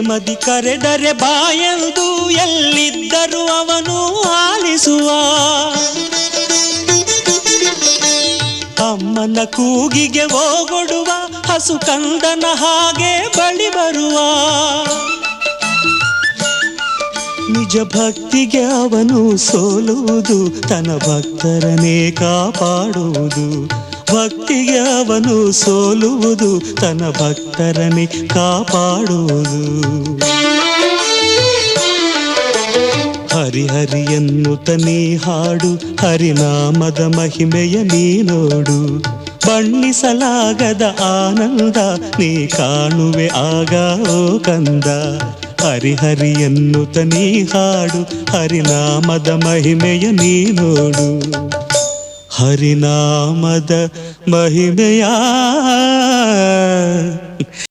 ಪ್ರೇಮದಿ ಕರೆದರೆ ಬಾಯೆಂದು ಎಲ್ಲಿದ್ದರೂ ಅವನು ಆಲಿಸುವ. ಅಮ್ಮನ ಕೂಗಿಗೆ ಓಗೊಡುವ ಹಸು ಕಂದನ ಹಾಗೆ ಬಳಿ ಬರುವ. ನಿಜ ಭಕ್ತಿಗೆ ಅವನು ಸೋಲುವುದು, ತನ್ನ ಭಕ್ತರನ್ನೇ ಕಾಪಾಡುವುದು. ಭಕ್ತಿಗೆ ಅವನು ಸೋಲುವುದು, ತನ್ನ ಭಕ್ತರನ್ನೇ ಕಾಪಾಡುವುದು. ಹರಿಹರಿ ಎನ್ನುತ್ತ ನೀ ಹಾಡು, ಹರಿನಾಮದ ಮಹಿಮೆಯ ನೀ ನೋಡು. ಬಣ್ಣಿಸಲಾಗದ ಆನಂದ ನೀ ಕಾಣುವೆ ಆಗ ಓ ಕಂದ. ಹರಿಹರಿ ಎನ್ನುತ್ತ ನೀ ಹಾಡು, ಹರಿನಾಮದ ಮಹಿಮೆಯ ನೀ ನೋಡು. ಹರಿನಾಮದ ಮಹಿಮೆಯ